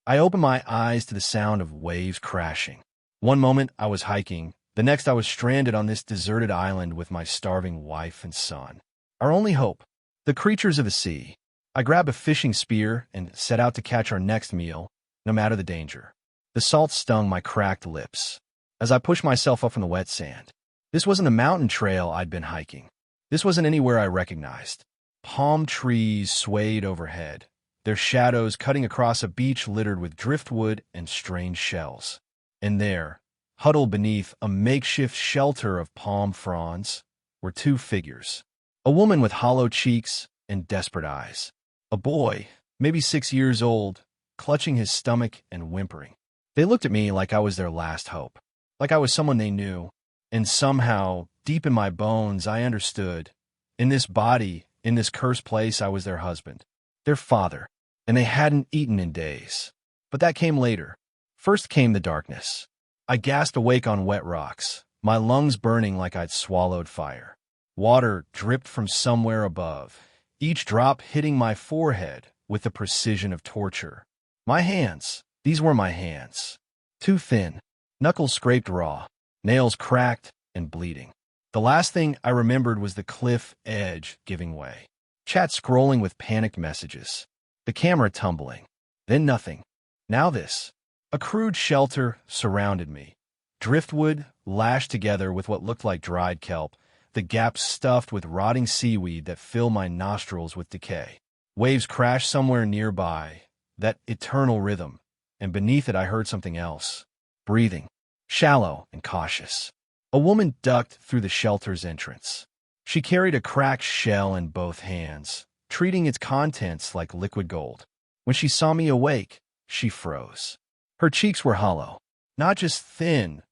I opened my eyes to the sound of waves crashing. One moment I was hiking, the next I was stranded on this deserted island with my starving wife and son. Our only hope, the creatures of the sea. I grabbed a fishing spear and set out to catch our next meal, no matter the danger. The salt stung my cracked lips as I pushed myself up from the wet sand. This wasn't the mountain trail I'd been hiking. This wasn't anywhere I recognized. Palm trees swayed overhead, their shadows cutting across a beach littered with driftwood and strange shells. And there, huddled beneath a makeshift shelter of palm fronds, were two figures. A woman with hollow cheeks and desperate eyes. A boy, maybe 6 years old, clutching his stomach and whimpering. They looked at me like I was their last hope, like I was someone they knew, and somehow, deep in my bones, I understood. In this body, in this cursed place, I was their husband, their father, and they hadn't eaten in days. But that came later. First came the darkness. I gasped awake on wet rocks, my lungs burning like I'd swallowed fire. Water dripped from somewhere above, each drop hitting my forehead with the precision of torture. My hands, these were my hands. Too thin, knuckles scraped raw, nails cracked and bleeding. The last thing I remembered was the cliff edge giving way. Chat scrolling with panicked messages. The camera tumbling. Then nothing. Now this. A crude shelter surrounded me. Driftwood lashed together with what looked like dried kelp, the gaps stuffed with rotting seaweed that filled my nostrils with decay. Waves crashed somewhere nearby, that eternal rhythm, and beneath it I heard something else. Breathing, shallow and cautious. A woman ducked through the shelter's entrance. She carried a cracked shell in both hands, treating its contents like liquid gold. When she saw me awake, she froze. Her cheeks were hollow, not just thin,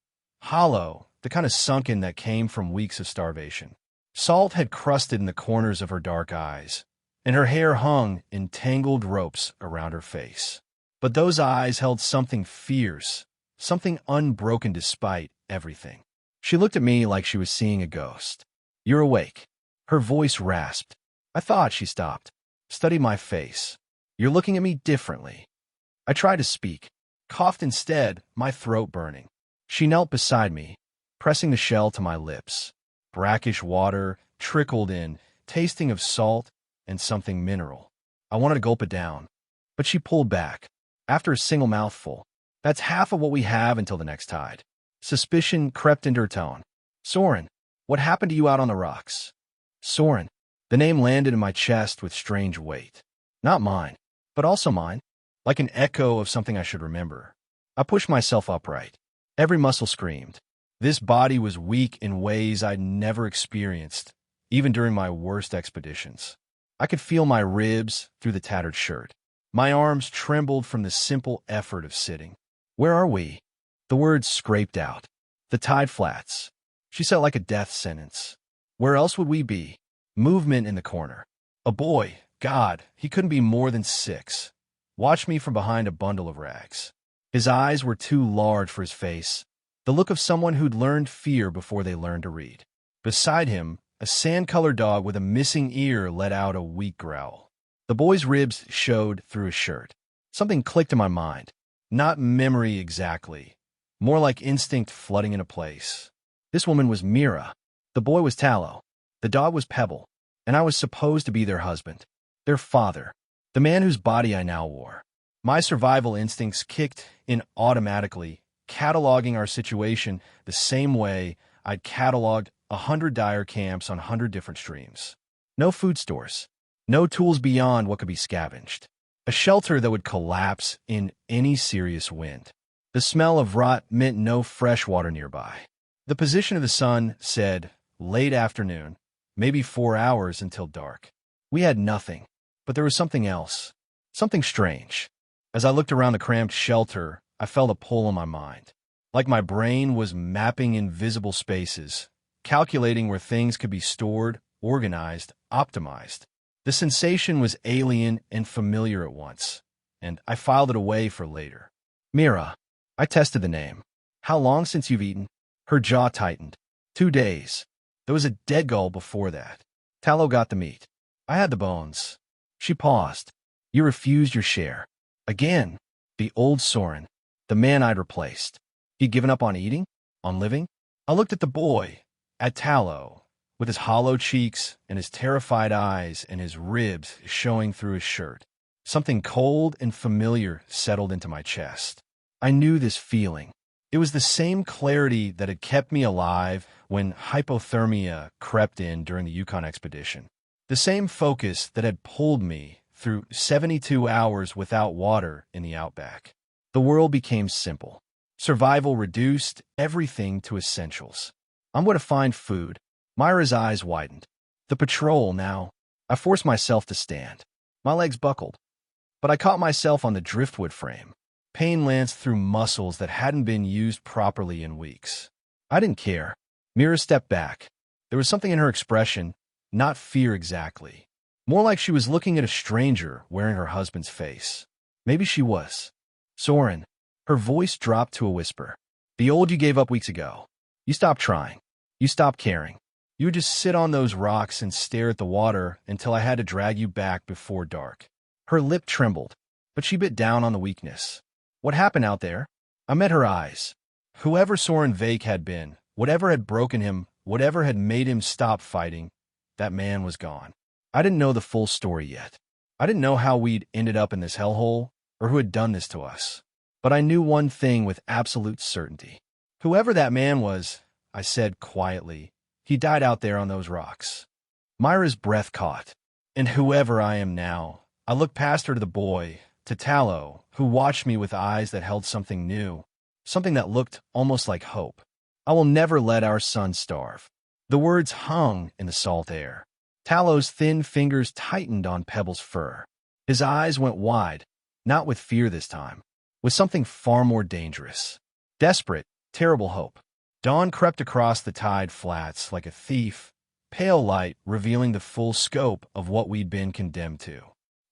hollow, the kind of sunken that came from weeks of starvation. Salt had crusted in the corners of her dark eyes, and her hair hung in tangled ropes around her face. But those eyes held something fierce, something unbroken despite everything. She looked at me like she was seeing a ghost. "You're awake." Her voice rasped. I thought she stopped. Studied my face. "You're looking at me differently." I tried to speak, coughed instead, my throat burning. She knelt beside me, pressing the shell to my lips. Brackish water trickled in, tasting of salt and something mineral. I wanted to gulp it down, but she pulled back. After a single mouthful, "That's half of what we have until the next tide." Suspicion crept into her tone. "Soren, what happened to you out on the rocks?" Soren. The name landed in my chest with strange weight. Not mine, but also mine, like an echo of something I should remember. I pushed myself upright. Every muscle screamed. This body was weak in ways I'd never experienced, even during my worst expeditions. I could feel my ribs through the tattered shirt. My arms trembled from the simple effort of sitting. "Where are we?" The words scraped out. "The tide flats." She said like a death sentence. Where else would we be? Movement in the corner. A boy, God, he couldn't be more than 6, watched me from behind a bundle of rags. His eyes were too large for his face, the look of someone who'd learned fear before they learned to read. Beside him, a sand-colored dog with a missing ear let out a weak growl. The boy's ribs showed through his shirt. Something clicked in my mind. Not memory exactly, more like instinct flooding into place. This woman was Mira. The boy was Tallow. The dog was Pebble. And I was supposed to be their husband, their father, the man whose body I now wore. My survival instincts kicked in automatically, cataloging our situation the same way I'd cataloged 100 dire camps on 100 different streams. No food stores. No tools beyond what could be scavenged. A shelter that would collapse in any serious wind. The smell of rot meant no fresh water nearby. The position of the sun said, late afternoon, maybe 4 hours until dark. We had nothing, but there was something else, something strange. As I looked around the cramped shelter, I felt a pull on my mind, like my brain was mapping invisible spaces, calculating where things could be stored, organized, optimized. The sensation was alien and familiar at once, and I filed it away for later. "Mira." I tested the name. "How long since you've eaten?" Her jaw tightened. 2 days. There was a dead gull before that. Tallow got the meat. I had the bones. She paused. "You refused your share." "Again." The old Soren, the man I'd replaced. He'd given up on eating, on living. I looked at the boy, at Tallow, with his hollow cheeks and his terrified eyes and his ribs showing through his shirt. Something cold and familiar settled into my chest. I knew this feeling. It was the same clarity that had kept me alive when hypothermia crept in during the Yukon expedition. The same focus that had pulled me through 72 hours without water in the outback. The world became simple. Survival reduced everything to essentials. I'm going to find food. Myra's eyes widened. The patrol now. I forced myself to stand. My legs buckled. But I caught myself on the driftwood frame. Pain lanced through muscles that hadn't been used properly in weeks. I didn't care. Mira stepped back. There was something in her expression, not fear exactly. More like she was looking at a stranger wearing her husband's face. Maybe she was. Soren. Her voice dropped to a whisper. The old you gave up weeks ago. You stopped trying. You stopped caring. You would just sit on those rocks and stare at the water until I had to drag you back before dark. Her lip trembled, but she bit down on the weakness. What happened out there? I met her eyes. Whoever Soren Vake had been, whatever had broken him, whatever had made him stop fighting, that man was gone. I didn't know the full story yet. I didn't know how we'd ended up in this hellhole or who had done this to us. But I knew one thing with absolute certainty. Whoever that man was, I said quietly, he died out there on those rocks. Myra's breath caught. And whoever I am now, I looked past her to the boy, to Tallow, who watched me with eyes that held something new, something that looked almost like hope. I will never let our son starve. The words hung in the salt air. Tallow's thin fingers tightened on Pebble's fur. His eyes went wide, not with fear this time, with something far more dangerous. Desperate, terrible hope. Dawn crept across the tide flats like a thief, pale light revealing the full scope of what we'd been condemned to.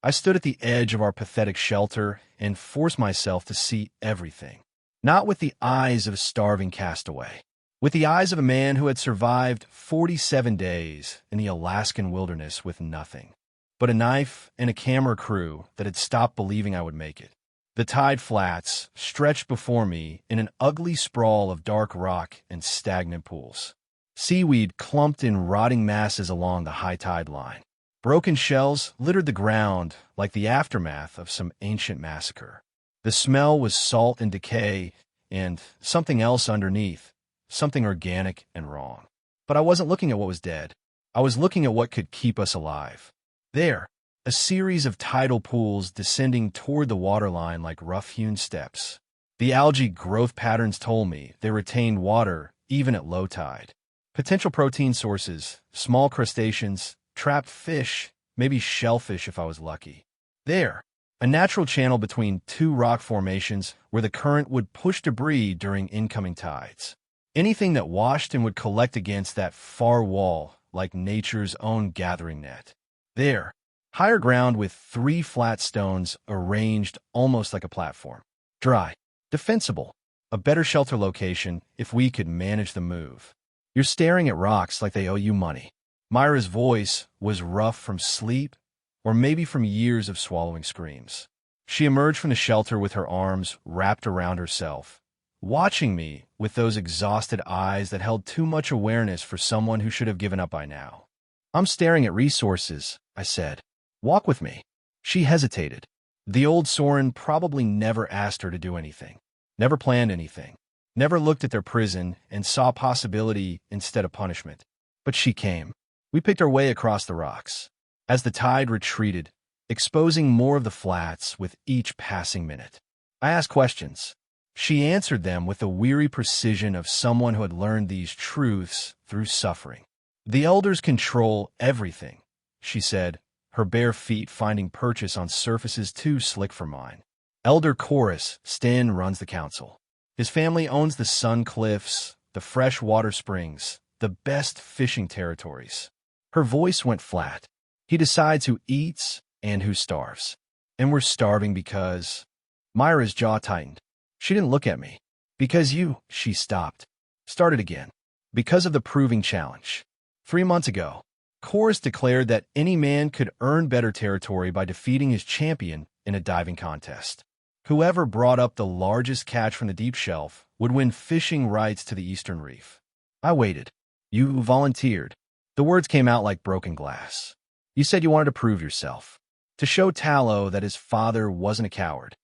I stood at the edge of our pathetic shelter and forced myself to see everything. Not with the eyes of a starving castaway, with the eyes of a man who had survived 47 days in the Alaskan wilderness with nothing but a knife and a camera crew that had stopped believing I would make it. The tide flats stretched before me in an ugly sprawl of dark rock and stagnant pools. Seaweed clumped in rotting masses along the high tide line. Broken shells littered the ground like the aftermath of some ancient massacre. The smell was salt and decay and something else underneath, something organic and wrong. But I wasn't looking at what was dead. I was looking at what could keep us alive. There, a series of tidal pools descending toward the waterline like rough-hewn steps. The algae growth patterns told me they retained water even at low tide. Potential protein sources, small crustaceans, trapped fish, maybe shellfish if I was lucky. There, a natural channel between two rock formations where the current would push debris during incoming tides. Anything that washed and would collect against that far wall like nature's own gathering net. There, higher ground with 3 flat stones arranged almost like a platform. Dry, defensible, a better shelter location if we could manage the move. You're staring at rocks like they owe you money. Myra's voice was rough from sleep or maybe from years of swallowing screams. She emerged from the shelter with her arms wrapped around herself, watching me with those exhausted eyes that held too much awareness for someone who should have given up by now. I'm staring at resources, I said. Walk with me. She hesitated. The old Soren probably never asked her to do anything, never planned anything, never looked at their prison and saw possibility instead of punishment. But she came. We picked our way across the rocks. As the tide retreated, exposing more of the flats with each passing minute. I asked questions. She answered them with the weary precision of someone who had learned these truths through suffering. The elders control everything, she said, her bare feet finding purchase on surfaces too slick for mine. Elder Chorus Stin runs the council. His family owns the sun cliffs, the fresh water springs, the best fishing territories. Her voice went flat. He decides who eats and who starves. And we're starving because... Myra's jaw tightened. She didn't look at me. Because you, she stopped. Started again. Because of the proving challenge. 3 months ago, Chorus declared that any man could earn better territory by defeating his champion in a diving contest. Whoever brought up the largest catch from the deep shelf would win fishing rights to the eastern reef. I waited. You volunteered. The words came out like broken glass. You said you wanted to prove yourself, to show Tallow that his father wasn't a coward.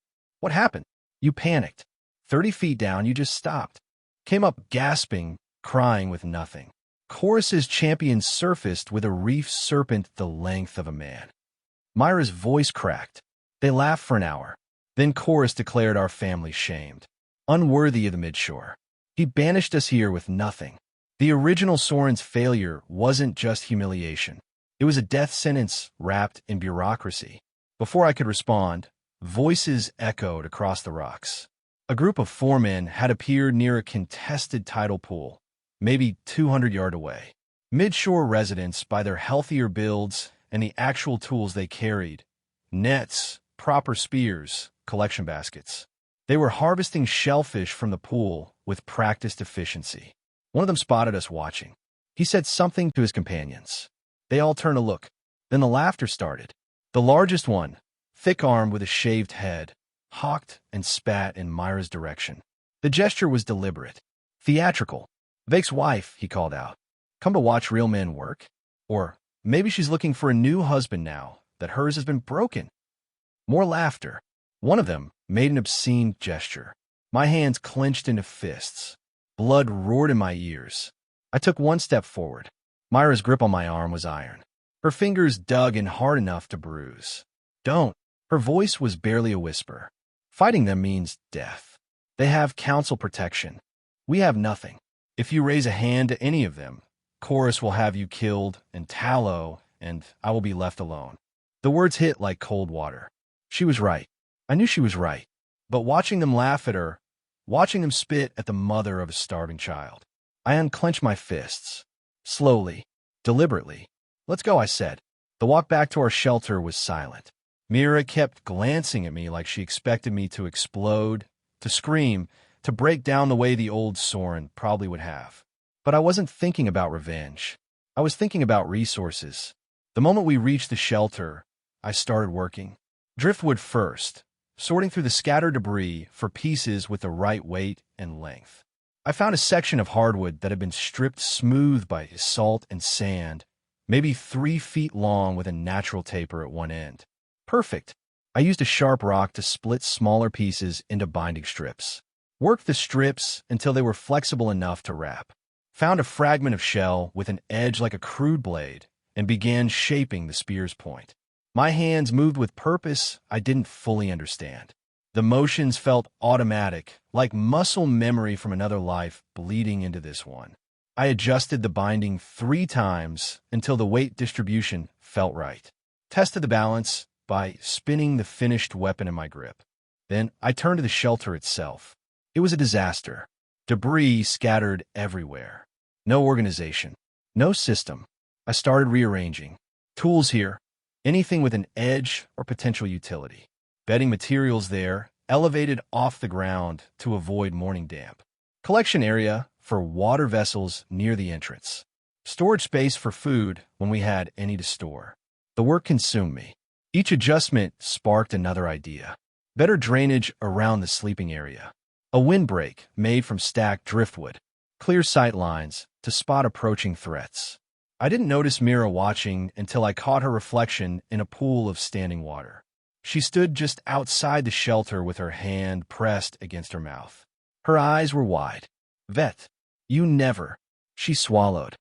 What happened? You panicked. 30 feet down, you just stopped. Came up gasping, crying with nothing. Chorus's champion surfaced with a reef serpent the length of a man. Myra's voice cracked. They laughed for an hour. Then Chorus declared our family shamed, unworthy of the midshore. He banished us here with nothing. The original Soren's failure wasn't just humiliation. It was a death sentence wrapped in bureaucracy. Before I could respond, voices echoed across the rocks. A group of 4 men had appeared near a contested tidal pool, maybe 200 yards away. Midshore residents, by their healthier builds and the actual tools they carried, nets, proper spears, collection baskets. They were harvesting shellfish from the pool with practiced efficiency. One of them spotted us watching. He said something to his companions. They all turned to look. Then the laughter started. The largest one, thick-armed with a shaved head, hawked and spat in Myra's direction. The gesture was deliberate, theatrical. Vake's wife, he called out. Come to watch real men work? Or maybe she's looking for a new husband now that hers has been broken. More laughter. One of them made an obscene gesture. My hands clenched into fists. Blood roared in my ears. I took one step forward. Myra's grip on my arm was iron. Her fingers dug in hard enough to bruise. Don't. Her voice was barely a whisper. Fighting them means death. They have council protection. We have nothing. If you raise a hand to any of them, Chorus will have you killed, and Tallow, and I will be left alone. The words hit like cold water. She was right. I knew she was right. But watching them laugh at her, watching them spit at the mother of a starving child, I unclenched my fists. Slowly, deliberately. Let's go, I said. The walk back to our shelter was silent. Mira kept glancing at me like she expected me to explode, to scream, to break down the way the old Soren probably would have. But I wasn't thinking about revenge. I was thinking about resources. The moment we reached the shelter, I started working. Driftwood first, sorting through the scattered debris for pieces with the right weight and length. I found a section of hardwood that had been stripped smooth by salt and sand, maybe 3 feet long with a natural taper at one end. Perfect. I used a sharp rock to split smaller pieces into binding strips. Worked the strips until they were flexible enough to wrap. Found a fragment of shell with an edge like a crude blade and began shaping the spear's point. My hands moved with purpose I didn't fully understand. The motions felt automatic, like muscle memory from another life bleeding into this one. I adjusted the binding 3 times until the weight distribution felt right. Tested the balance by spinning the finished weapon in my grip. Then I turned to the shelter itself. It was a disaster. Debris scattered everywhere. No organization. No system. I started rearranging. Tools here. Anything with an edge or potential utility. Bedding materials there, elevated off the ground to avoid morning damp. Collection area for water vessels near the entrance. Storage space for food when we had any to store. The work consumed me. Each adjustment sparked another idea. Better drainage around the sleeping area. A windbreak made from stacked driftwood. Clear sight lines to spot approaching threats. I didn't notice Mira watching until I caught her reflection in a pool of standing water. She stood just outside the shelter with her hand pressed against her mouth. Her eyes were wide. Vet, you never. She swallowed.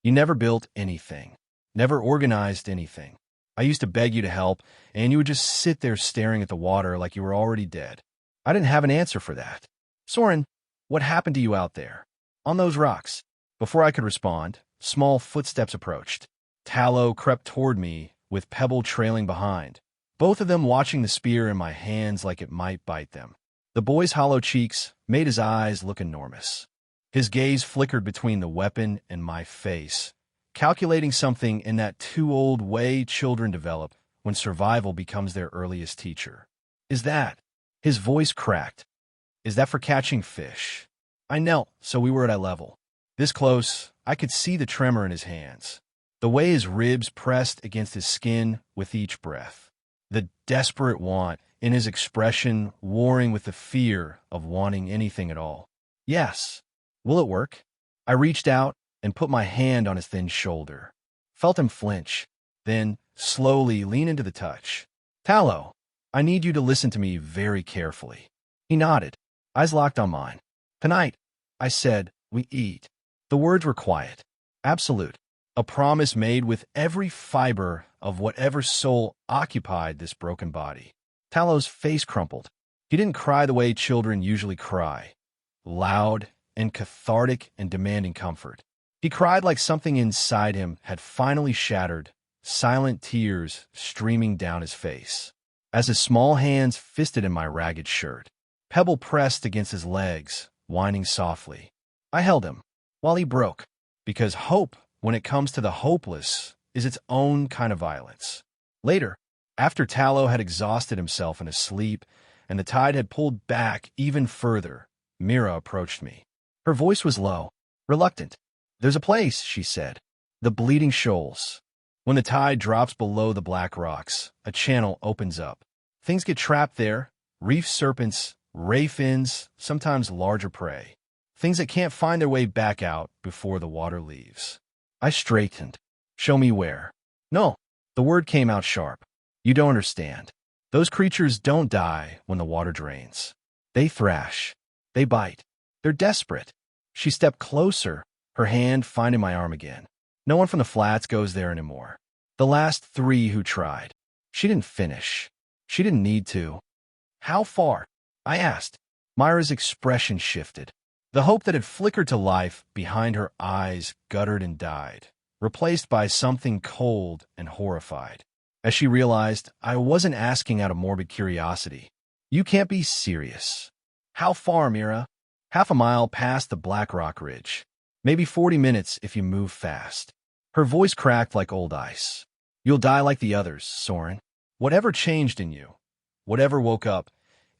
You never built anything. Never organized anything. I used to beg you to help, and you would just sit there staring at the water like you were already dead. I didn't have an answer for that. Soren, what happened to you out there? On those rocks? Before I could respond, small footsteps approached. Tallow crept toward me, with Pebble trailing behind, both of them watching the spear in my hands like it might bite them. The boy's hollow cheeks made his eyes look enormous. His gaze flickered between the weapon and my face, calculating something in that too-old way children develop when survival becomes their earliest teacher. Is that? His voice cracked. Is that for catching fish? I knelt, so we were at eye level. This close, I could see the tremor in his hands, the way his ribs pressed against his skin with each breath. The desperate want in his expression warring with the fear of wanting anything at all. Yes. Will it work? I reached out and put my hand on his thin shoulder. Felt him flinch, then slowly lean into the touch. Tallow, I need you to listen to me very carefully. He nodded, eyes locked on mine. Tonight, I said, we eat. The words were quiet, absolute, a promise made with every fiber of whatever soul occupied this broken body. Tallow's face crumpled. He didn't cry the way children usually cry, loud and cathartic and demanding comfort. He cried like something inside him had finally shattered, silent tears streaming down his face. As his small hands fisted in my ragged shirt, Pebble pressed against his legs, whining softly. I held him, while he broke, because hope, when it comes to the hopeless, is its own kind of violence. Later, after Tallow had exhausted himself in his sleep, and the tide had pulled back even further, Mira approached me. Her voice was low, reluctant. There's a place, she said. The Bleeding Shoals. When the tide drops below the black rocks, a channel opens up. Things get trapped there, reef serpents, ray fins, sometimes larger prey. Things that can't find their way back out before the water leaves. I straightened. Show me where. No, the word came out sharp. You don't understand. Those creatures don't die when the water drains. They thrash. They bite. They're desperate. She stepped closer, her hand finding my arm again. No one from the flats goes there anymore. The last 3 who tried. She didn't finish. She didn't need to. How far? I asked. Myra's expression shifted. The hope that had flickered to life behind her eyes guttered and died, replaced by something cold and horrified. As she realized, I wasn't asking out of morbid curiosity. You can't be serious. How far, Mira? Half a mile past the Black Rock Ridge. Maybe 40 minutes if you move fast. Her voice cracked like old ice. You'll die like the others, Soren. Whatever changed in you, whatever woke up,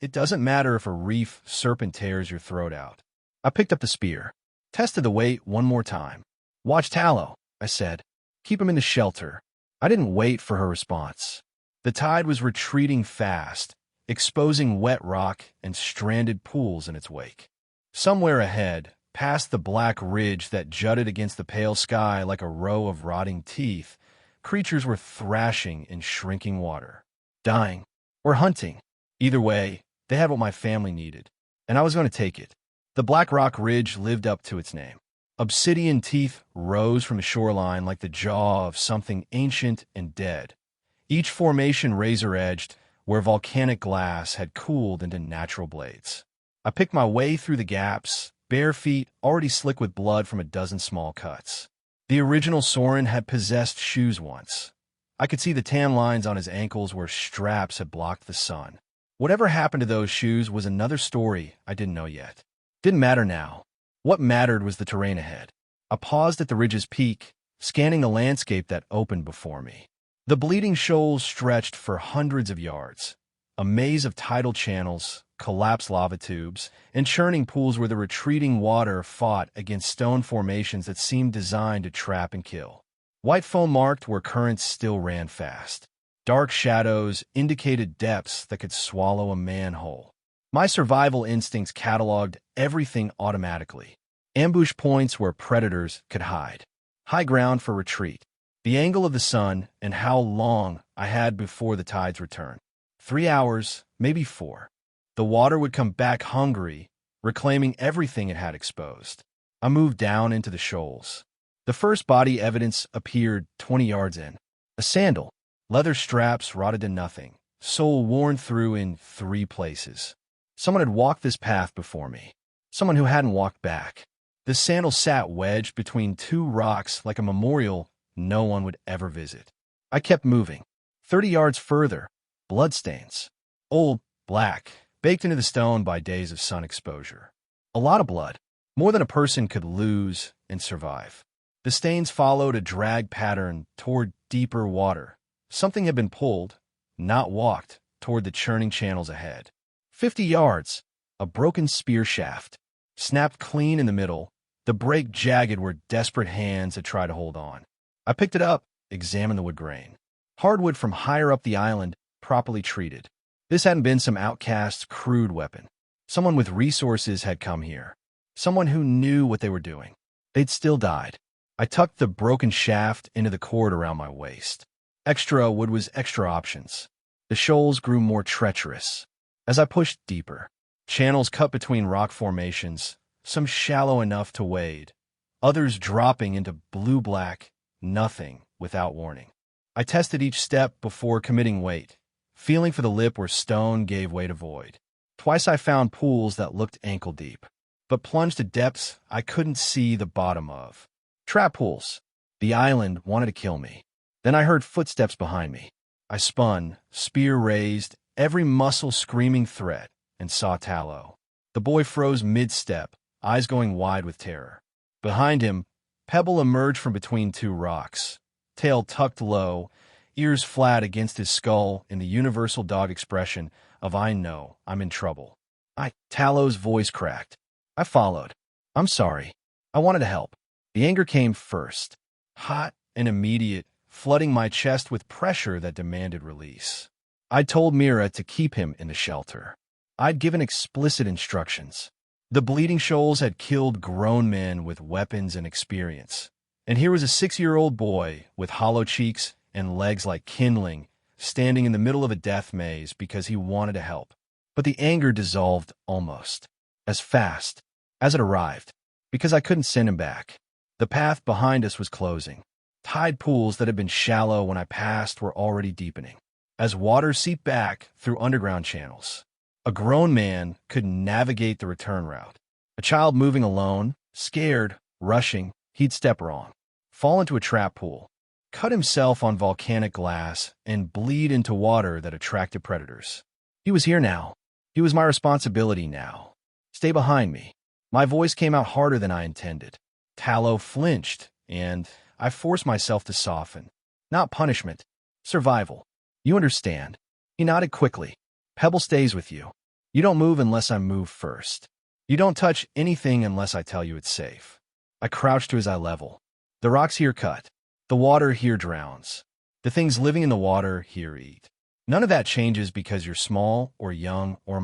it doesn't matter if a reef serpent tears your throat out. I picked up the spear, tested the weight one more time. Watch Tallow, I said. Keep him in the shelter. I didn't wait for her response. The tide was retreating fast, exposing wet rock and stranded pools in its wake. Somewhere ahead, past the black ridge that jutted against the pale sky like a row of rotting teeth, creatures were thrashing in shrinking water. Dying, or hunting. Either way, they had what my family needed, and I was going to take it. The Black Rock Ridge lived up to its name. Obsidian teeth rose from the shoreline like the jaw of something ancient and dead, each formation razor-edged where volcanic glass had cooled into natural blades. I picked my way through the gaps, bare feet already slick with blood from a dozen small cuts. The original Soren had possessed shoes once. I could see the tan lines on his ankles where straps had blocked the sun. Whatever happened to those shoes was another story I didn't know yet. Didn't matter now. What mattered was the terrain ahead. I paused at the ridge's peak, scanning the landscape that opened before me. The Bleeding Shoals stretched for hundreds of yards, a maze of tidal channels, collapsed lava tubes, and churning pools where the retreating water fought against stone formations that seemed designed to trap and kill. White foam marked where currents still ran fast. Dark shadows indicated depths that could swallow a manhole. My survival instincts cataloged everything automatically. Ambush points where predators could hide. High ground for retreat. The angle of the sun and how long I had before the tide's return. 3 hours, maybe 4. The water would come back hungry, reclaiming everything it had exposed. I moved down into the shoals. The first body evidence appeared 20 yards in. A sandal, leather straps rotted to nothing, sole worn through in 3 places. Someone had walked this path before me. Someone who hadn't walked back. The sandal sat wedged between 2 rocks like a memorial no one would ever visit. I kept moving. 30 yards further, bloodstains. Old, black, baked into the stone by days of sun exposure. A lot of blood, more than a person could lose and survive. The stains followed a drag pattern toward deeper water. Something had been pulled, not walked, toward the churning channels ahead. 50 yards, a broken spear shaft, snapped clean in the middle, the break jagged where desperate hands had tried to hold on. I picked it up, examined the wood grain. Hardwood from higher up the island, properly treated. This hadn't been some outcast's crude weapon. Someone with resources had come here. Someone who knew what they were doing. They'd still died. I tucked the broken shaft into the cord around my waist. Extra wood was extra options. The shoals grew more treacherous. As I pushed deeper, channels cut between rock formations, some shallow enough to wade, others dropping into blue-black nothing without warning. I tested each step before committing weight, feeling for the lip where stone gave way to void. Twice I found pools that looked ankle-deep, but plunged to depths I couldn't see the bottom of. Trap pools. The island wanted to kill me. Then I heard footsteps behind me. I spun, spear raised, every muscle screaming threat, and saw Tallow. The boy froze mid-step, eyes going wide with terror. Behind him, Pebble emerged from between two rocks, tail tucked low, ears flat against his skull in the universal dog expression of "I know, I'm in trouble." Tallow's voice cracked. I followed. "I'm sorry. I wanted to help." The anger came first, hot and immediate, flooding my chest with pressure that demanded release. I'd told Mira to keep him in the shelter. I'd given explicit instructions. The bleeding shoals had killed grown men with weapons and experience. And here was a 6-year-old boy with hollow cheeks and legs like kindling, standing in the middle of a death maze because he wanted to help. But the anger dissolved almost, as fast as it arrived, because I couldn't send him back. The path behind us was closing. Tide pools that had been shallow when I passed were already deepening, as water seeped back through underground channels. A grown man could navigate the return route. A child moving alone, scared, rushing, he'd step wrong, fall into a trap pool, cut himself on volcanic glass, and bleed into water that attracted predators. He was here now. He was my responsibility now. Stay behind me. My voice came out harder than I intended. Tallow flinched, and I forced myself to soften. Not punishment. Survival. You understand. He nodded quickly. Pebble stays with you. You don't move unless I move first. You don't touch anything unless I tell you it's safe. I crouched to his eye level. The rocks here cut. The water here drowns. The things living in the water here eat. None of that changes because you're small or young or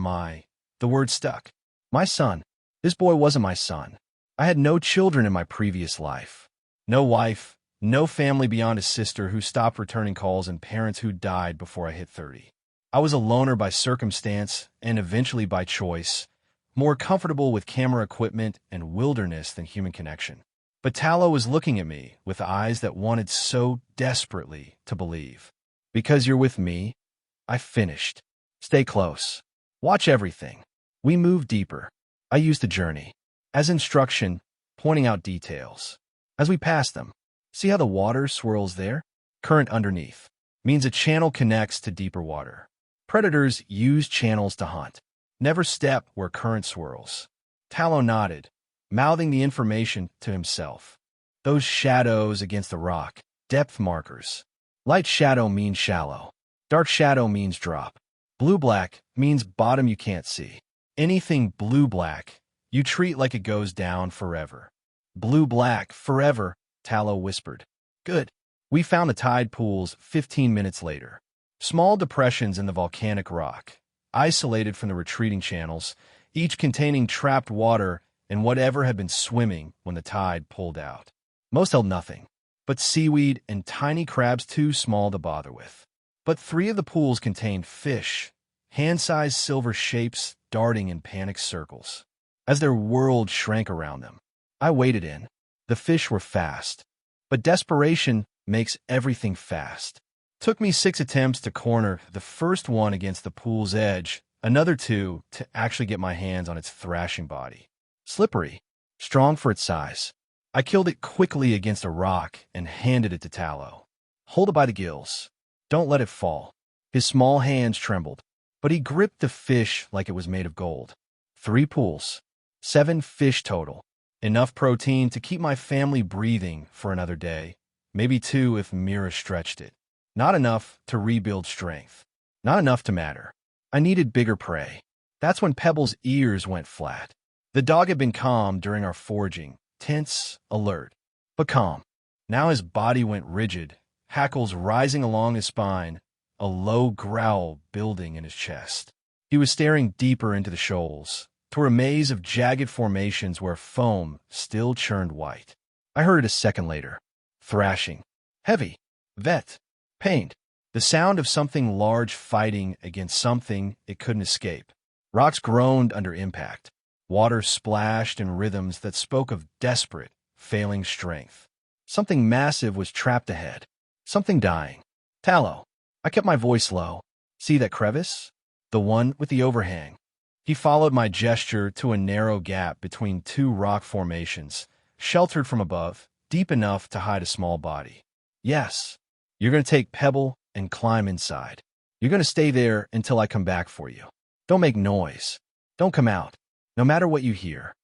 The word stuck. My son. This boy wasn't my son. I had no children in my previous life. No wife, no family beyond a sister who stopped returning calls and parents who died before I hit 30. I was a loner by circumstance and eventually by choice, more comfortable with camera equipment and wilderness than human connection. But Tallow was looking at me with eyes that wanted so desperately to believe. Because you're with me, I finished. Stay close. Watch everything. We moved deeper. I used the journey as instruction, pointing out details. As we passed them, see how the water swirls there? Current underneath means a channel connects to deeper water. Predators use channels to hunt. Never step where current swirls. Tallow nodded, mouthing the information to himself. Those shadows against the rock, depth markers. Light shadow means shallow. Dark shadow means drop. Blue-black means bottom you can't see. Anything blue-black, you treat like it goes down forever. Blue-black, forever, Tallow whispered. Good. We found the tide pools 15 minutes later. Small depressions in the volcanic rock, isolated from the retreating channels, each containing trapped water and whatever had been swimming when the tide pulled out. Most held nothing, but seaweed and tiny crabs too small to bother with. But 3 of the pools contained fish, hand-sized silver shapes darting in panic circles. As their world shrank around them, I waded in. The fish were fast, but desperation makes everything fast. Took me 6 attempts to corner the first one against the pool's edge, another 2 to actually get my hands on its thrashing body. Slippery, strong for its size. I killed it quickly against a rock and handed it to Tallow. Hold it by the gills. Don't let it fall. His small hands trembled, but he gripped the fish like it was made of gold. 3 pools. 7 fish total. Enough protein to keep my family breathing for another day. Maybe 2 if Mira stretched it. Not enough to rebuild strength. Not enough to matter. I needed bigger prey. That's when Pebble's ears went flat. The dog had been calm during our foraging, tense, alert, but calm. Now his body went rigid, hackles rising along his spine, a a low growl building in his chest. He was staring deeper into the shoals, toward a maze of jagged formations where foam still churned white. I heard it a second later. Thrashing. Heavy. Vet. Pained. The sound of something large fighting against something it couldn't escape. Rocks groaned under impact. Water splashed in rhythms that spoke of desperate, failing strength. Something massive was trapped ahead. Something dying. Tallow. I kept my voice low. See that crevice? The one with the overhang. He followed my gesture to a narrow gap between two rock formations, sheltered from above, deep enough to hide a small body. Yes. You're going to take Pebble and climb inside. You're going to stay there until I come back for you. Don't make noise. Don't come out, no matter what you hear.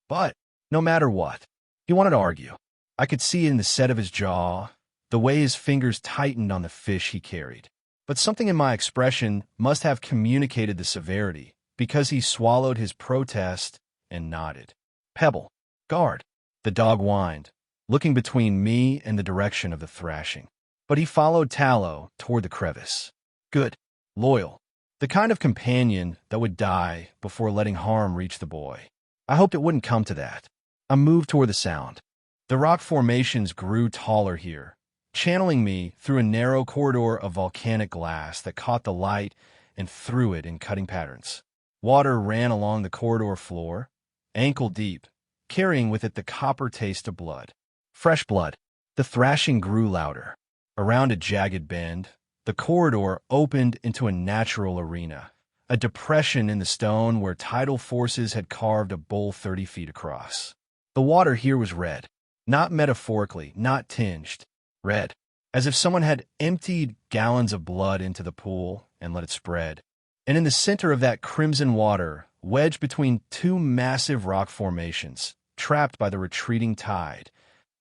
But, no matter what, he wanted to argue. I could see it in the set of his jaw, the way his fingers tightened on the fish he carried. But something in my expression must have communicated the severity, because he swallowed his protest and nodded. Pebble. Guard. The dog whined, looking between me and the direction of the thrashing. But he followed Tallow toward the crevice. Good. Loyal. The kind of companion that would die before letting harm reach the boy. I hoped it wouldn't come to that. I moved toward the sound. The rock formations grew taller here, channeling me through a narrow corridor of volcanic glass that caught the light and threw it in cutting patterns. Water ran along the corridor floor, ankle deep, carrying with it the copper taste of blood. Fresh blood. The thrashing grew louder. Around a jagged bend, the corridor opened into a natural arena, a depression in the stone where tidal forces had carved a bowl 30 feet across. The water here was red, not metaphorically, not tinged, red, as if someone had emptied gallons of blood into the pool and let it spread. And in the center of that crimson water, wedged between two massive rock formations, trapped by the retreating tide,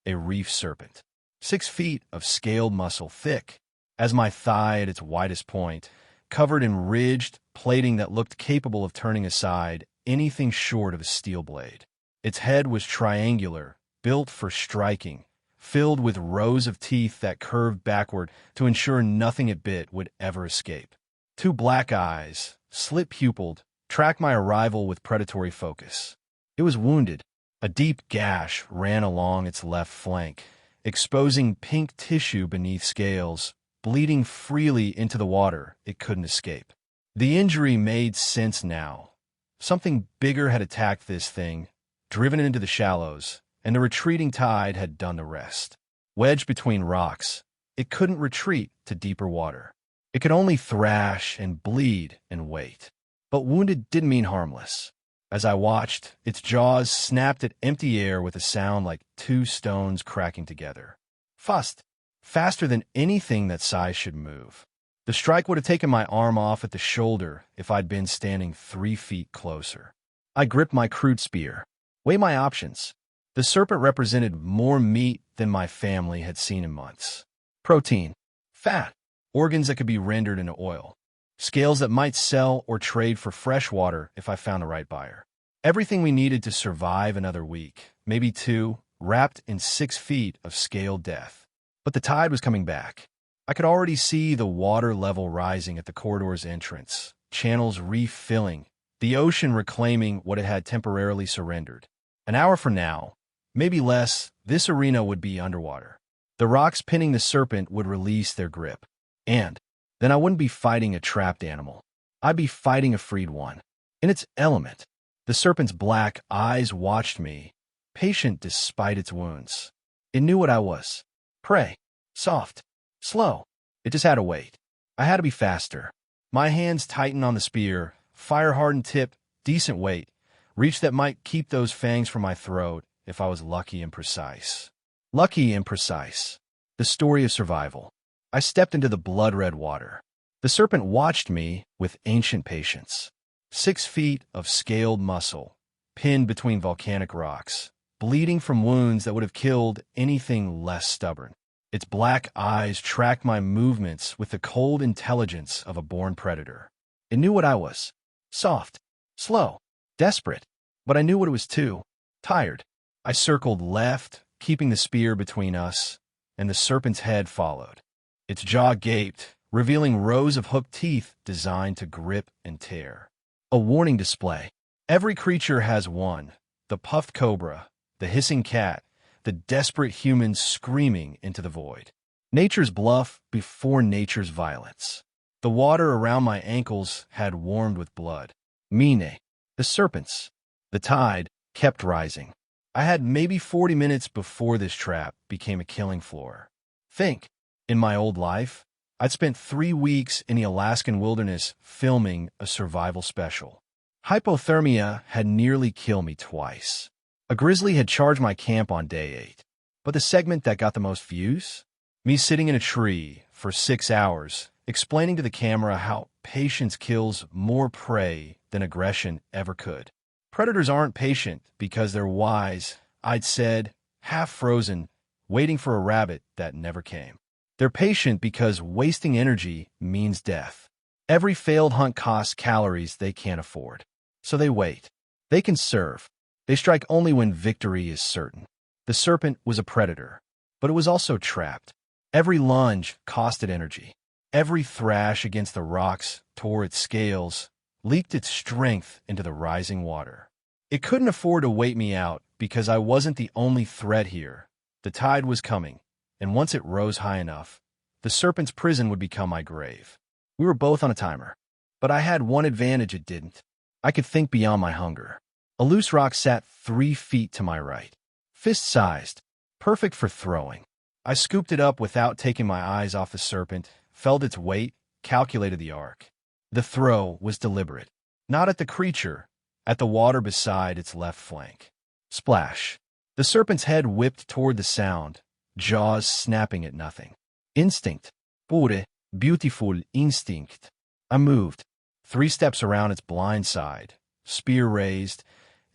a reef serpent. 6 feet of scaled muscle, thick as my thigh at its widest point, covered in ridged plating that looked capable of turning aside anything short of a steel blade. Its head was triangular, built for striking, filled with rows of teeth that curved backward to ensure nothing it bit would ever escape. 2 black eyes, slit-pupilled, tracked my arrival with predatory focus. It was wounded. A deep gash ran along its left flank, exposing pink tissue beneath scales, bleeding freely into the water it couldn't escape. The injury made sense now. Something bigger had attacked this thing, driven it into the shallows, and the retreating tide had done the rest. Wedged between rocks, it couldn't retreat to deeper water. It could only thrash and bleed and wait. But wounded didn't mean harmless. As I watched, its jaws snapped at empty air with a sound like 2 stones cracking together. Fust. Faster than anything that size should move. The strike would have taken my arm off at the shoulder if I'd been standing 3 feet closer. I gripped my crude spear. Weigh my options. The serpent represented more meat than my family had seen in months. Protein. Fat. Organs that could be rendered into oil. Scales that might sell or trade for fresh water if I found the right buyer. Everything we needed to survive another week, maybe 2, wrapped in 6 feet of scaled death. But the tide was coming back. I could already see the water level rising at the corridor's entrance, channels refilling, the ocean reclaiming what it had temporarily surrendered. An hour from now, maybe less, this arena would be underwater. The rocks pinning the serpent would release their grip. And then I wouldn't be fighting a trapped animal. I'd be fighting a freed one. In its element, the serpent's black eyes watched me, patient despite its wounds. It knew what I was. Prey. Soft. Slow. It just had to wait. I had to be faster. My hands tightened on the spear, fire-hardened tip, decent weight, reach that might keep those fangs from my throat if I was lucky and precise. Lucky and precise. The story of survival. I stepped into the blood-red water. The serpent watched me with ancient patience. 6 feet of scaled muscle, pinned between volcanic rocks, bleeding from wounds that would have killed anything less stubborn. Its black eyes tracked my movements with the cold intelligence of a born predator. It knew what I was. Soft. Slow. Desperate. But I knew what it was too. Tired. I circled left, keeping the spear between us, and the serpent's head followed. Its jaw gaped, revealing rows of hooked teeth designed to grip and tear. A warning display. Every creature has one: the puffed cobra, the hissing cat, the desperate human screaming into the void. Nature's bluff before nature's violence. The water around my ankles had warmed with blood. Mine. The serpents. The tide kept rising. I had maybe 40 minutes before this trap became a killing floor. Think, in my old life, I'd spent 3 weeks in the Alaskan wilderness filming a survival special. Hypothermia had nearly killed me twice. A grizzly had charged my camp on day 8. But the segment that got the most views? Me sitting in a tree for 6 hours, explaining to the camera how patience kills more prey than aggression ever could. Predators aren't patient because they're wise, I'd said, half frozen, waiting for a rabbit that never came. They're patient because wasting energy means death. Every failed hunt costs calories they can't afford. So they wait. They conserve. They strike only when victory is certain. The serpent was a predator, but it was also trapped. Every lunge costed energy. Every thrash against the rocks tore its scales, leaked its strength into the rising water. It couldn't afford to wait me out because I wasn't the only threat here. The tide was coming, and once it rose high enough, the serpent's prison would become my grave. We were both on a timer, but I had one advantage it didn't. I could think beyond my hunger. A loose rock sat 3 feet to my right, fist-sized, perfect for throwing. I scooped it up without taking my eyes off the serpent, felt its weight, calculated the arc. The throw was deliberate, not at the creature, at the water beside its left flank. Splash. The serpent's head whipped toward the sound, jaws snapping at nothing. Instinct. Pure, beautiful instinct. I moved. 3 steps around its blind side, spear raised,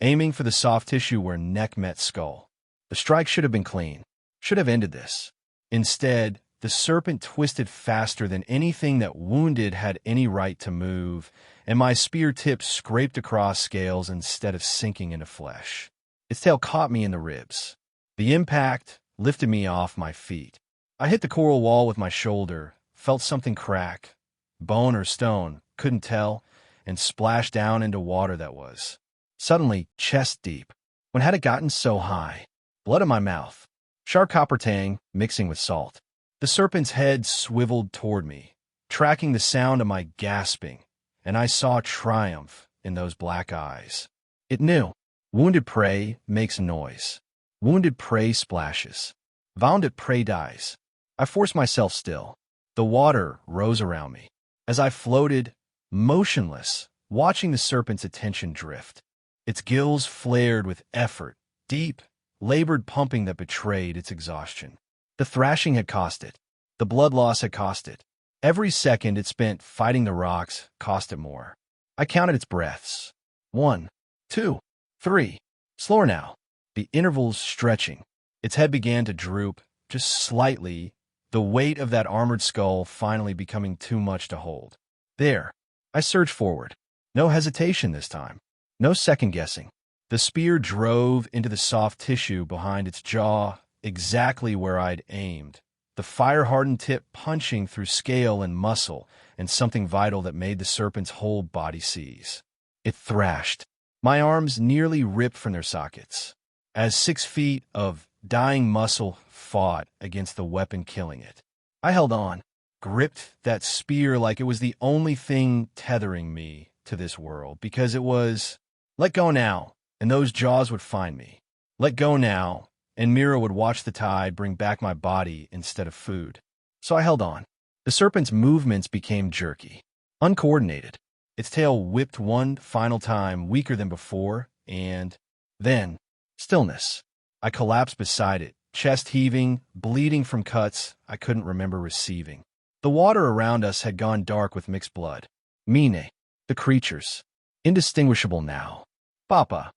aiming for the soft tissue where neck met skull. The strike should have been clean, should have ended this. Instead, the serpent twisted faster than anything that wounded had any right to move, and my spear tip scraped across scales instead of sinking into flesh. Its tail caught me in the ribs. The impact lifted me off my feet. I hit the coral wall with my shoulder, felt something crack, bone or stone, couldn't tell, and splashed down into water that was suddenly chest deep. When had it gotten so high? Blood in my mouth. Sharp copper tang mixing with salt. The serpent's head swiveled toward me, tracking the sound of my gasping, and I saw triumph in those black eyes. It knew. Wounded prey makes noise. Wounded prey splashes. Wounded prey dies. I forced myself still. The water rose around me. As I floated, motionless, watching the serpent's attention drift. Its gills flared with effort, deep, labored pumping that betrayed its exhaustion. The thrashing had cost it. The blood loss had cost it. Every second it spent fighting the rocks cost it more. I counted its breaths. 1, 2, 3. Slower now. The intervals stretching. Its head began to droop, just slightly, the weight of that armored skull finally becoming too much to hold. There. I surged forward. No hesitation this time. No second-guessing. The spear drove into the soft tissue behind its jaw, exactly where I'd aimed, the fire-hardened tip punching through scale and muscle and something vital that made the serpent's whole body seize. It thrashed. My arms nearly ripped from their sockets, as 6 feet of dying muscle fought against the weapon killing it. I held on, gripped that spear like it was the only thing tethering me to this world, because it was, let go now, and those jaws would find me. Let go now, and Mira would watch the tide bring back my body instead of food. So I held on. The serpent's movements became jerky, uncoordinated. Its tail whipped one final time, weaker than before, and then stillness. I collapsed beside it, chest heaving, bleeding from cuts I couldn't remember receiving. The water around us had gone dark with mixed blood. Mine, the creatures, indistinguishable now. Papa.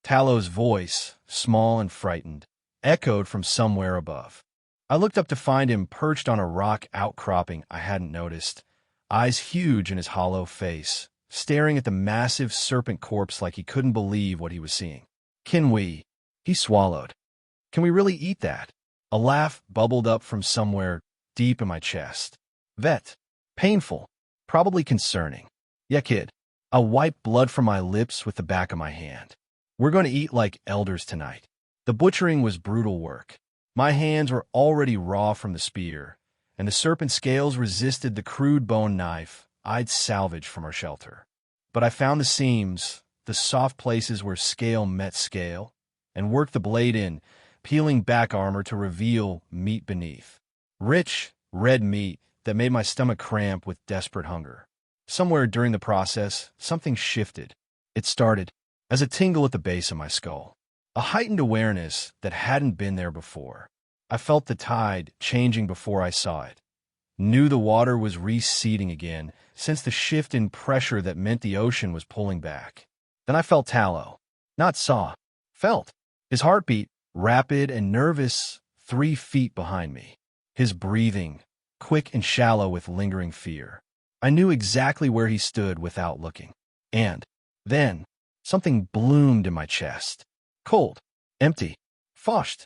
Talo's voice, small and frightened, echoed from somewhere above. I looked up to find him perched on a rock outcropping I hadn't noticed, eyes huge in his hollow face, staring at the massive serpent corpse like he couldn't believe what he was seeing. Can we? He swallowed. Can we really eat that? A laugh bubbled up from somewhere deep in my chest. Vet. Painful. Probably concerning. Yeah, kid. I wiped blood from my lips with the back of my hand. We're going to eat like elders tonight. The butchering was brutal work. My hands were already raw from the spear, and the serpent scales resisted the crude bone knife I'd salvaged from our shelter. But I found the seams, the soft places where scale met scale, and worked the blade in, peeling back armor to reveal meat beneath. Rich, red meat that made my stomach cramp with desperate hunger. Somewhere during the process, something shifted. It started as a tingle at the base of my skull, a heightened awareness that hadn't been there before. I felt the tide changing before I saw it. Knew the water was receding again, sensed the shift in pressure that meant the ocean was pulling back. Then I felt Tallow. Not saw. Felt. His heartbeat, rapid and nervous, 3 feet behind me. His breathing, quick and shallow with lingering fear. I knew exactly where he stood without looking. And then, something bloomed in my chest. Cold, empty, foshed,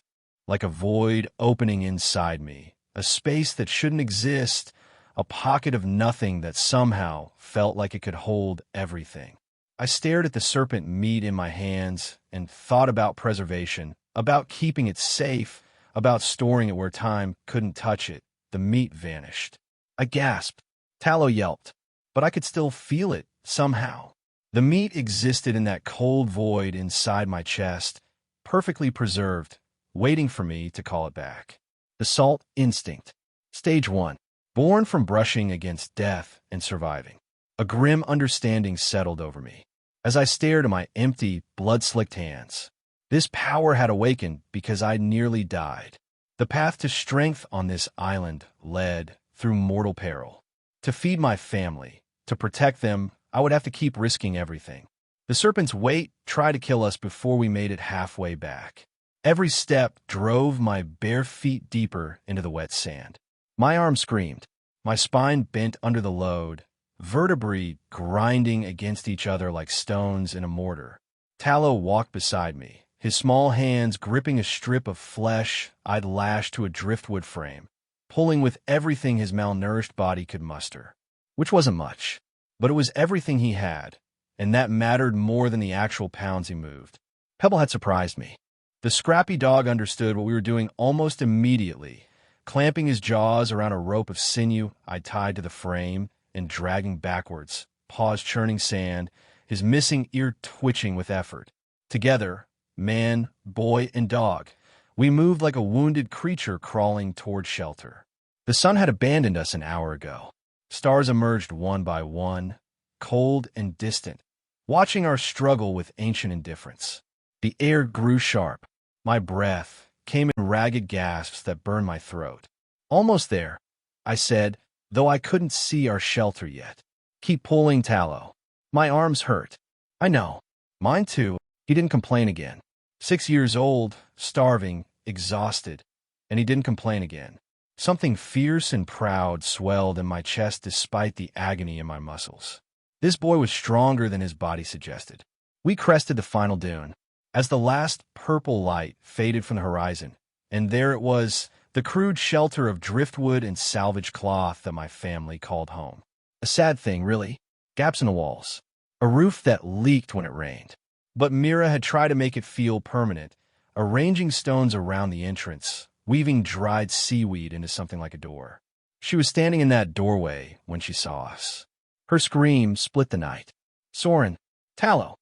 like a void opening inside me, a space that shouldn't exist, a pocket of nothing that somehow felt like it could hold everything. I stared at the serpent meat in my hands and thought about preservation, about keeping it safe, about storing it where time couldn't touch it. The meat vanished. I gasped. Tallow yelped, but I could still feel it somehow. The meat existed in that cold void inside my chest, perfectly preserved, waiting for me to call it back. The salt instinct. Stage 1. Born from brushing against death and surviving. A grim understanding settled over me as I stared at my empty, blood-slicked hands. This power had awakened because I'd nearly died. The path to strength on this island led through mortal peril. To feed my family, to protect them, I would have to keep risking everything. The serpent's weight tried to kill us before we made it halfway back. Every step drove my bare feet deeper into the wet sand. My arms screamed, my spine bent under the load, vertebrae grinding against each other like stones in a mortar. Tallow walked beside me, his small hands gripping a strip of flesh I'd lashed to a driftwood frame, pulling with everything his malnourished body could muster. Which wasn't much, but it was everything he had, and that mattered more than the actual pounds he moved. Pebble had surprised me. The scrappy dog understood what we were doing almost immediately, clamping his jaws around a rope of sinew I'd tied to the frame and dragging backwards, paws churning sand, his missing ear twitching with effort. Together, man, boy, and dog, we moved like a wounded creature crawling toward shelter. The sun had abandoned us an hour ago. Stars emerged one by one, cold and distant, watching our struggle with ancient indifference. The air grew sharp. My breath came in ragged gasps that burned my throat. Almost there, I said, though I couldn't see our shelter yet. Keep pulling, Tallow. My arms hurt. I know. Mine too. He didn't complain again. 6 years old, starving, exhausted, and he didn't complain again. Something fierce and proud swelled in my chest despite the agony in my muscles. This boy was stronger than his body suggested. We crested the final dune, as the last purple light faded from the horizon, and there it was, the crude shelter of driftwood and salvage cloth that my family called home. A sad thing, really. Gaps in the walls. A roof that leaked when it rained. But Mira had tried to make it feel permanent, arranging stones around the entrance, weaving dried seaweed into something like a door. She was standing in that doorway when she saw us. Her scream split the night. Soren, Tallow.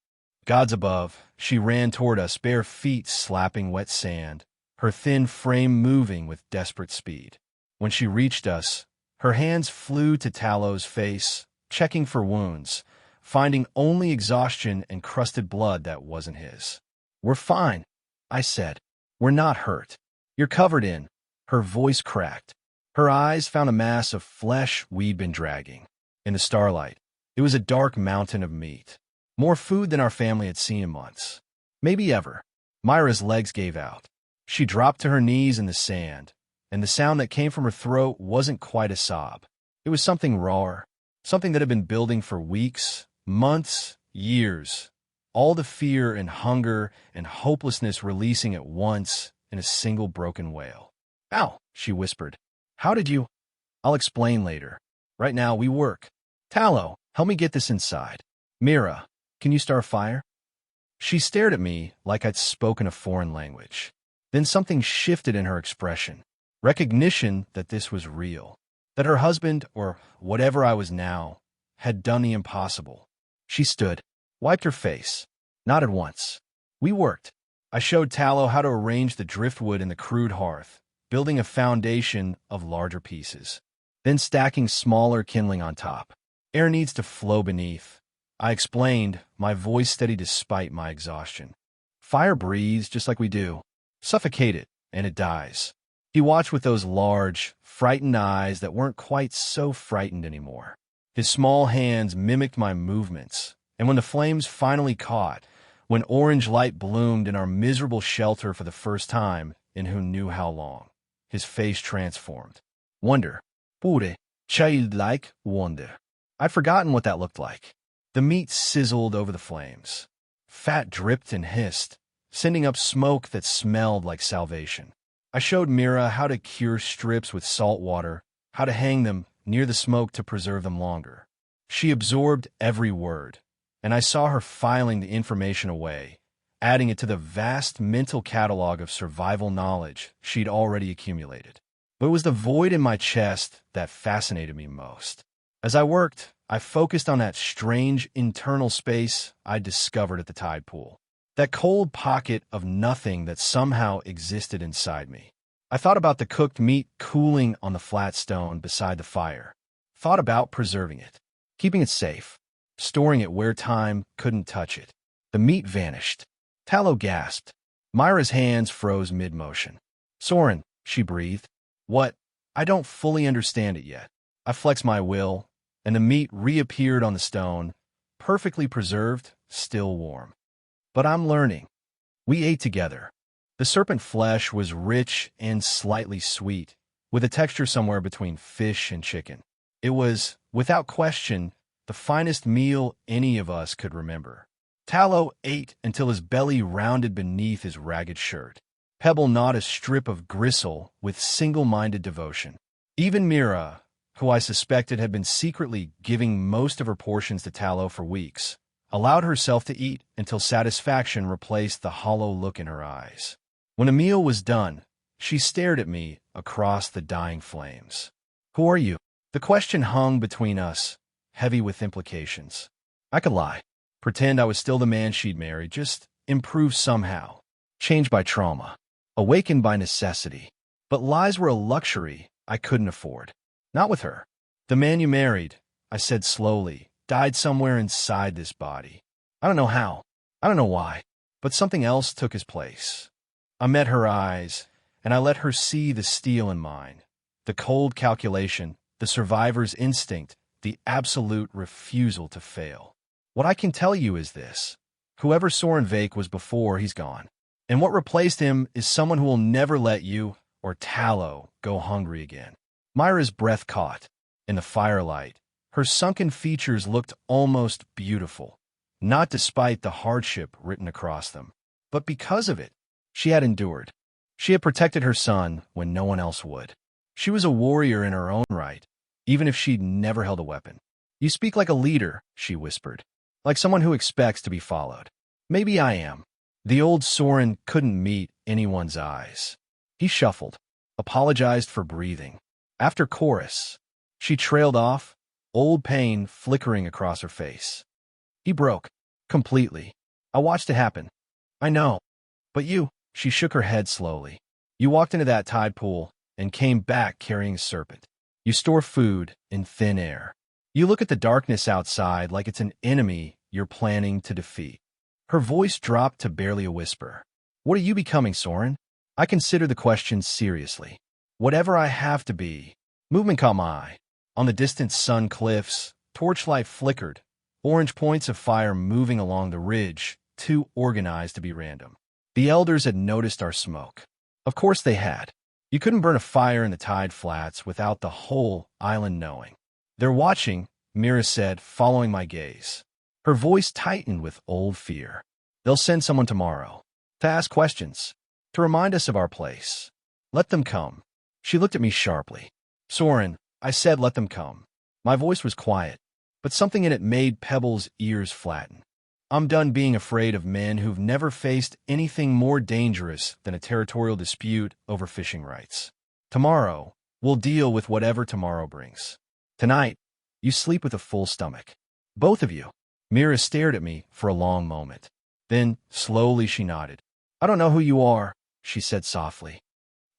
Gods above, she ran toward us, bare feet slapping wet sand, her thin frame moving with desperate speed. When she reached us, her hands flew to Tallow's face, checking for wounds, finding only exhaustion and crusted blood that wasn't his. We're fine, I said. We're not hurt. You're covered in. Her voice cracked. Her eyes found a mass of flesh we'd been dragging. In the starlight, it was a dark mountain of meat. More food than our family had seen in months. Maybe ever. Myra's legs gave out. She dropped to her knees in the sand, and the sound that came from her throat wasn't quite a sob. It was something rawer, something that had been building for weeks, months, years. All the fear and hunger and hopelessness releasing at once in a single broken wail. Ow, she whispered. How did you? I'll explain later. Right now, we work. Tallow, help me get this inside. Mira, can you start a fire? She stared at me like I'd spoken a foreign language. Then something shifted in her expression. Recognition that this was real. That her husband, or whatever I was now, had done the impossible. She stood, wiped her face, nodded once. We worked. I showed Tallow how to arrange the driftwood in the crude hearth, building a foundation of larger pieces, then stacking smaller kindling on top. Air needs to flow beneath. I explained, my voice steady despite my exhaustion. Fire breathes just like we do. Suffocate it, and it dies. He watched with those large, frightened eyes that weren't quite so frightened anymore. His small hands mimicked my movements, and when the flames finally caught, when orange light bloomed in our miserable shelter for the first time in who knew how long, his face transformed. Wonder. Pure, childlike wonder. I'd forgotten what that looked like. The meat sizzled over the flames. Fat dripped and hissed, sending up smoke that smelled like salvation. I showed Mira how to cure strips with salt water, how to hang them near the smoke to preserve them longer. She absorbed every word, and I saw her filing the information away, adding it to the vast mental catalog of survival knowledge she'd already accumulated. But it was the void in my chest that fascinated me most. As I worked, I focused on that strange internal space I'd discovered at the tide pool. That cold pocket of nothing that somehow existed inside me. I thought about the cooked meat cooling on the flat stone beside the fire. Thought about preserving it, keeping it safe, storing it where time couldn't touch it. The meat vanished. Tallow gasped. Myra's hands froze mid-motion. Soren, she breathed. What? I don't fully understand it yet. I flexed my will, and the meat reappeared on the stone, perfectly preserved, still warm. But I'm learning. We ate together. The serpent flesh was rich and slightly sweet, with a texture somewhere between fish and chicken. It was, without question, the finest meal any of us could remember. Tallow ate until his belly rounded beneath his ragged shirt. Pebble gnawed a strip of gristle with single-minded devotion. Even Mira, who I suspected had been secretly giving most of her portions to Tallow for weeks, allowed herself to eat until satisfaction replaced the hollow look in her eyes. When a meal was done, she stared at me across the dying flames. Who are you? The question hung between us, heavy with implications. I could lie, pretend I was still the man she'd married, just improve somehow, changed by trauma, awakened by necessity. But lies were a luxury I couldn't afford. Not with her. The man you married, I said slowly, died somewhere inside this body. I don't know how. I don't know why. But something else took his place. I met her eyes, and I let her see the steel in mine. The cold calculation, the survivor's instinct, the absolute refusal to fail. What I can tell you is this. Whoever Soren Vake was before, he's gone. And what replaced him is someone who will never let you, or Tallow, go hungry again. Myra's breath caught. In the firelight, her sunken features looked almost beautiful, not despite the hardship written across them, but because of it. She had endured. She had protected her son when no one else would. She was a warrior in her own right, even if she'd never held a weapon. You speak like a leader, she whispered, like someone who expects to be followed. Maybe I am. The old Soren couldn't meet anyone's eyes. He shuffled, apologized for breathing. After chorus, she trailed off, old pain flickering across her face. He broke, completely. I watched it happen. I know. But you, she shook her head slowly. You walked into that tide pool and came back carrying a serpent. You store food in thin air. You look at the darkness outside like it's an enemy you're planning to defeat. Her voice dropped to barely a whisper. What are you becoming, Soren? I consider the question seriously. Whatever I have to be. Movement caught my eye. On the distant sun cliffs, torchlight flickered, orange points of fire moving along the ridge, too organized to be random. The elders had noticed our smoke. Of course they had. You couldn't burn a fire in the tide flats without the whole island knowing. They're watching, Mira said, following my gaze. Her voice tightened with old fear. They'll send someone tomorrow. To ask questions. To remind us of our place. Let them come. She looked at me sharply. Soren, I said let them come. My voice was quiet, but something in it made Pebble's ears flatten. I'm done being afraid of men who've never faced anything more dangerous than a territorial dispute over fishing rights. Tomorrow, we'll deal with whatever tomorrow brings. Tonight, you sleep with a full stomach. Both of you. Mira stared at me for a long moment. Then, slowly she nodded. I don't know who you are, she said softly.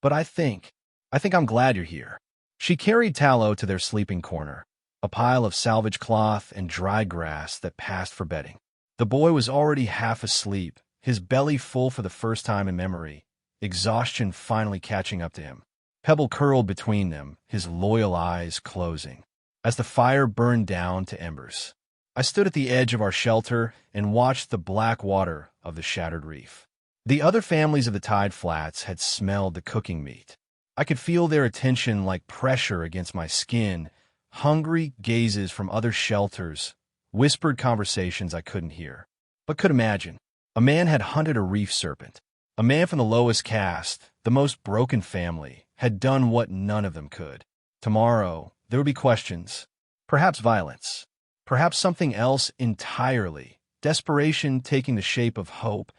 But I think I'm glad you're here. She carried Tallow to their sleeping corner, a pile of salvage cloth and dry grass that passed for bedding. The boy was already half asleep, his belly full for the first time in memory, exhaustion finally catching up to him. Pebble curled between them, his loyal eyes closing, as the fire burned down to embers. I stood at the edge of our shelter and watched the black water of the shattered reef. The other families of the tide flats had smelled the cooking meat. I could feel their attention like pressure against my skin, hungry gazes from other shelters, whispered conversations I couldn't hear, but could imagine. A man had hunted a reef serpent. A man from the lowest caste, the most broken family, had done what none of them could. Tomorrow, there would be questions, perhaps violence, perhaps something else entirely, desperation taking the shape of hope,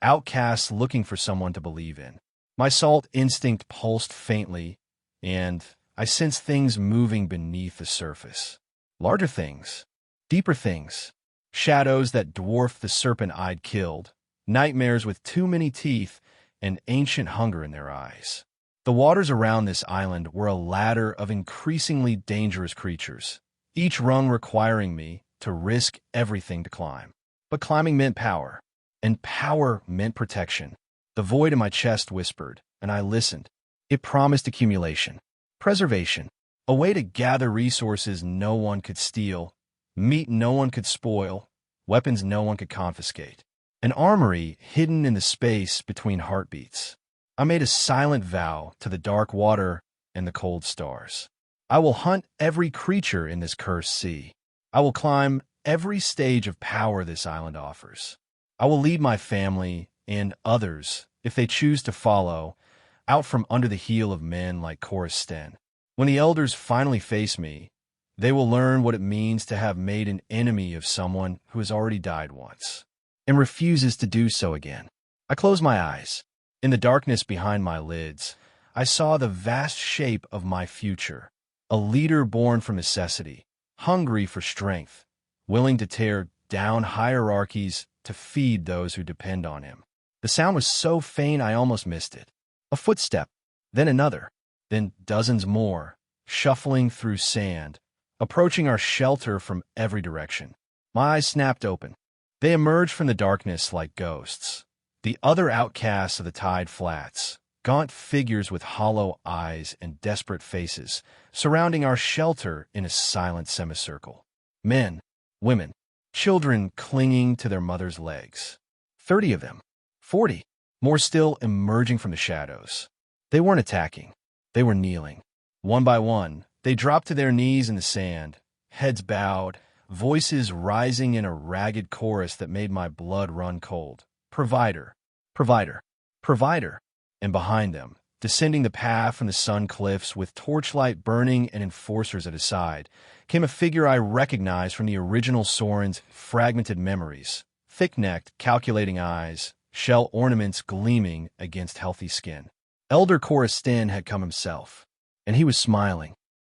outcasts looking for someone to believe in. My salt instinct pulsed faintly, and I sensed things moving beneath the surface. Larger things. Deeper things, shadows that dwarfed the serpent I'd killed, nightmares with too many teeth and ancient hunger in their eyes. The waters around this island were a ladder of increasingly dangerous creatures, each rung requiring me to risk everything to climb. But climbing meant power, and power meant protection. The void in my chest whispered, and I listened. It promised accumulation, preservation, a way to gather resources no one could steal, meat no one could spoil, weapons no one could confiscate. An armory hidden in the space between heartbeats. I made a silent vow to the dark water and the cold stars. I will hunt every creature in this cursed sea. I will climb every stage of power this island offers. I will lead my family and others, if they choose to follow, out from under the heel of men like Chorus Sten. When the elders finally face me, they will learn what it means to have made an enemy of someone who has already died once and refuses to do so again. I closed my eyes. In the darkness behind my lids, I saw the vast shape of my future, a leader born from necessity, hungry for strength, willing to tear down hierarchies to feed those who depend on him. The sound was so faint I almost missed it. A footstep, then another, then dozens more, shuffling through sand, approaching our shelter from every direction. My eyes snapped open. They emerged from the darkness like ghosts. The other outcasts of the tide flats, gaunt figures with hollow eyes and desperate faces, surrounding our shelter in a silent semicircle. Men, women, children clinging to their mothers' legs. 30 of them. 40. More still emerging from the shadows. They weren't attacking. They were kneeling. One by one, they dropped to their knees in the sand, heads bowed, voices rising in a ragged chorus that made my blood run cold. Provider, provider, provider. And behind them, descending the path from the sun cliffs with torchlight burning and enforcers at his side, came a figure I recognized from the original Soren's fragmented memories. Thick-necked, calculating eyes, shell ornaments gleaming against healthy skin. Elder Chorus Sten had come himself, and he was smiling.